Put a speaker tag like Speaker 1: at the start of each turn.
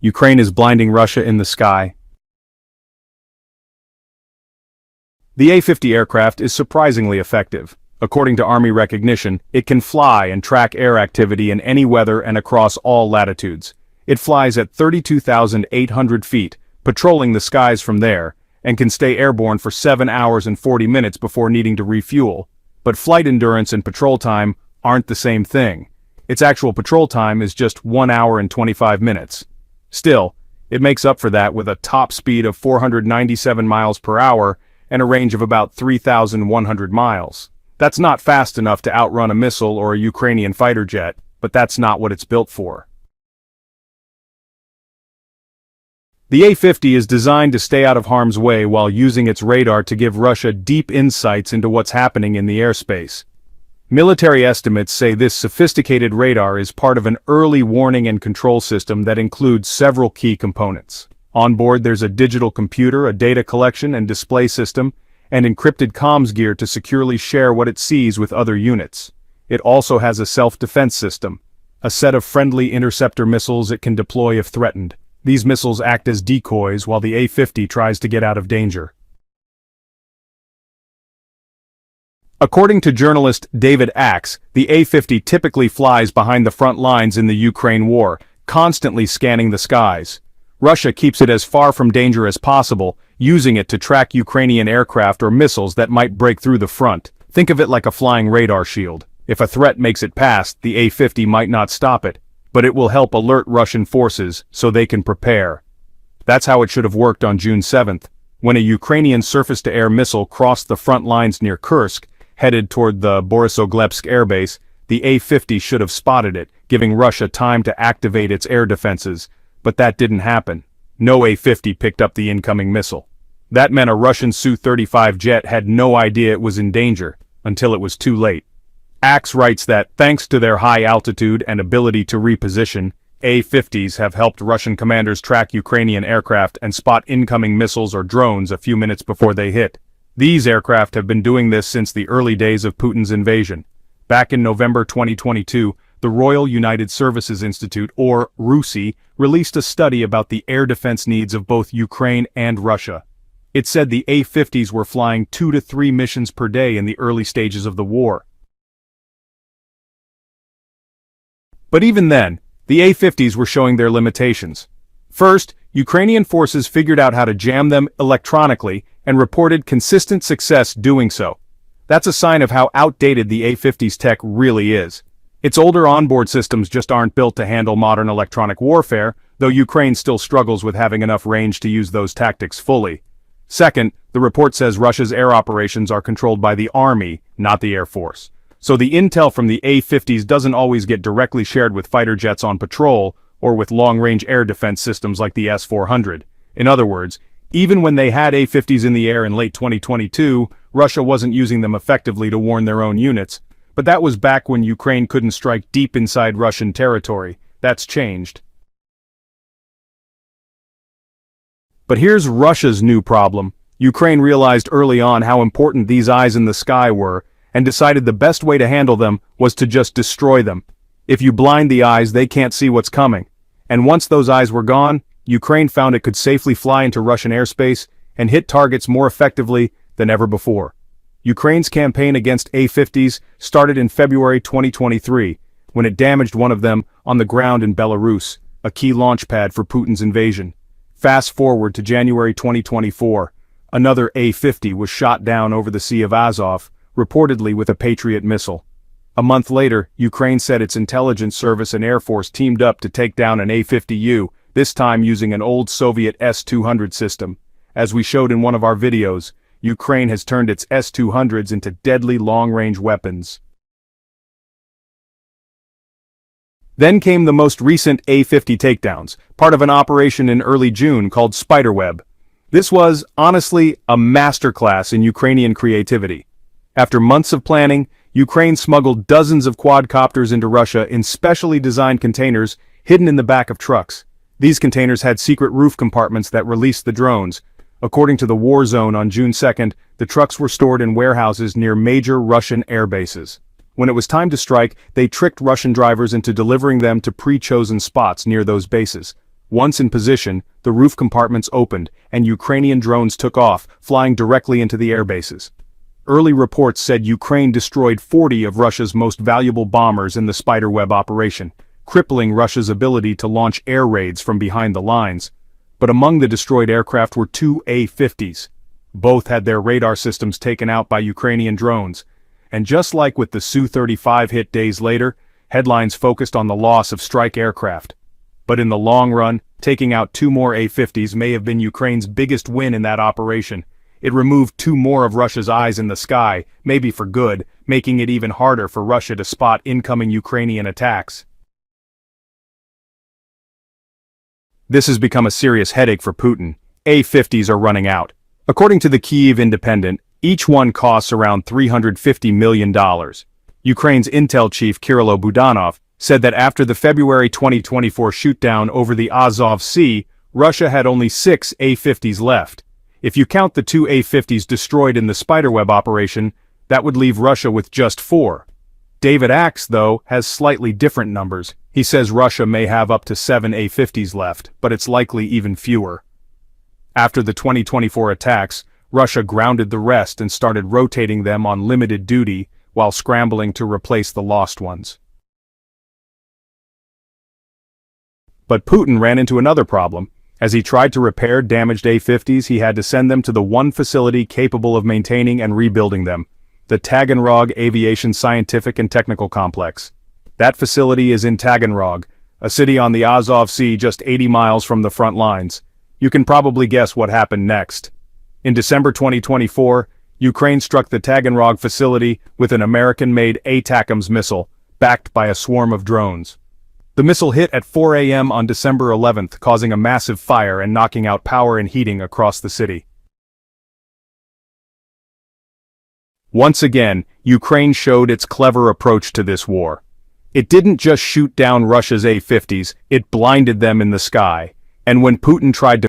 Speaker 1: Ukraine is blinding Russia in the sky. The A-50 aircraft is surprisingly effective. According to Army recognition, it can fly and track air activity in any weather and across all latitudes. It flies at 32,800 feet, patrolling the skies from there, and can stay airborne for 7 hours and 40 minutes before needing to refuel. But flight endurance and patrol time aren't the same thing. Its actual patrol time is just 1 hour and 25 minutes. Still, it makes up for that with a top speed of 497 miles per hour and a range of about 3,100 miles. That's not fast enough to outrun a missile or a Ukrainian fighter jet, but that's not what it's built for. The A-50 is designed to stay out of harm's way while using its radar to give Russia deep insights into what's happening in the airspace. Military estimates say this sophisticated radar is part of an early warning and control system that includes several key components. On board there's a digital computer, a data collection and display system, and encrypted comms gear to securely share what it sees with other units. It also has a self-defense system, a set of friendly interceptor missiles it can deploy if threatened. These missiles act as decoys while the A-50 tries to get out of danger. According to journalist David Axe, the A-50 typically flies behind the front lines in the Ukraine war, constantly scanning the skies. Russia keeps it as far from danger as possible, using it to track Ukrainian aircraft or missiles that might break through the front. Think of it like a flying radar shield. If a threat makes it past, the A-50 might not stop it, but it will help alert Russian forces so they can prepare. That's how it should have worked on June 7th, when a Ukrainian surface-to-air missile crossed the front lines near Kursk, headed toward the Borisoglepsk airbase. The A-50 should have spotted it, giving Russia time to activate its air defenses, but that didn't happen. No A-50 picked up the incoming missile. That meant a Russian Su-35 jet had no idea it was in danger, until it was too late. Axe writes that, thanks to their high altitude and ability to reposition, A-50s have helped Russian commanders track Ukrainian aircraft and spot incoming missiles or drones a few minutes before they hit. These aircraft have been doing this since the early days of Putin's invasion. Back in November 2022, the Royal United Services Institute, or RUSI, released a study about the air defense needs of both Ukraine and Russia. It said the A-50s were flying 2 to 3 missions per day in the early stages of the war. But even then, the A-50s were showing their limitations. First, Ukrainian forces figured out how to jam them electronically and reported consistent success doing so. That's a sign of how outdated the A-50's tech really is. Its older onboard systems just aren't built to handle modern electronic warfare, though Ukraine still struggles with having enough range to use those tactics fully. Second, the report says Russia's air operations are controlled by the Army, not the Air Force. So the intel from the A-50s doesn't always get directly shared with fighter jets on patrol, or with long-range air defense systems like the S-400. In other words, even when they had A-50s in the air in late 2022, Russia wasn't using them effectively to warn their own units. But that was back when Ukraine couldn't strike deep inside Russian territory. That's changed. But here's Russia's new problem. Ukraine realized early on how important these eyes in the sky were, and decided the best way to handle them was to just destroy them. If you blind the eyes, they can't see what's coming. And once those eyes were gone, Ukraine found it could safely fly into Russian airspace and hit targets more effectively than ever before. Ukraine's campaign against A-50s started in February 2023, when it damaged one of them on the ground in Belarus, a key launch pad for Putin's invasion. Fast forward to January 2024, another A-50 was shot down over the Sea of Azov, reportedly with a Patriot missile. A month later, Ukraine said its intelligence service and Air Force teamed up to take down an A-50U, this time using an old Soviet S-200 system. As we showed in one of our videos, Ukraine has turned its S-200s into deadly long-range weapons. Then came the most recent A-50 takedowns, part of an operation in early June called Spiderweb. This was, honestly, a masterclass in Ukrainian creativity. After months of planning, Ukraine smuggled dozens of quadcopters into Russia in specially designed containers hidden in the back of trucks. These containers had secret roof compartments that released the drones. According to the War Zone on June 2nd, the trucks were stored in warehouses near major Russian air bases. When it was time to strike, they tricked Russian drivers into delivering them to pre-chosen spots near those bases. Once in position, the roof compartments opened, and Ukrainian drones took off, flying directly into the airbases. Early reports said Ukraine destroyed 40 of Russia's most valuable bombers in the Spiderweb operation, crippling Russia's ability to launch air raids from behind the lines. But among the destroyed aircraft were two A-50s. Both had their radar systems taken out by Ukrainian drones. And just like with the Su-35 hit days later, headlines focused on the loss of strike aircraft. But in the long run, taking out two more A-50s may have been Ukraine's biggest win in that operation. It removed two more of Russia's eyes in the sky, maybe for good, making it even harder for Russia to spot incoming Ukrainian attacks. This has become a serious headache for Putin. A-50s are running out. According to the Kyiv Independent, each one costs around $350 million. Ukraine's intel chief Kirilo Budanov said that after the February 2024 shootdown over the Azov Sea, Russia had only 6 A-50s left. If you count the two A-50s destroyed in the Spiderweb operation, that would leave Russia with just 4. David Axe, though, has slightly different numbers. He says Russia may have up to 7 A-50s left, but it's likely even fewer. After the 2024 attacks, Russia grounded the rest and started rotating them on limited duty while scrambling to replace the lost ones. But Putin ran into another problem. As he tried to repair damaged A-50s, he had to send them to the one facility capable of maintaining and rebuilding them, the Taganrog Aviation Scientific and Technical Complex. That facility is in Taganrog, a city on the Azov Sea just 80 miles from the front lines. You can probably guess what happened next. In December 2024, Ukraine struck the Taganrog facility with an American-made ATACMS missile, backed by a swarm of drones. The missile hit at 4 a.m. on December 11th, causing a massive fire and knocking out power and heating across the city. Once again, Ukraine showed its clever approach to this war. It didn't just shoot down Russia's A-50s, it blinded them in the sky. And when Putin tried to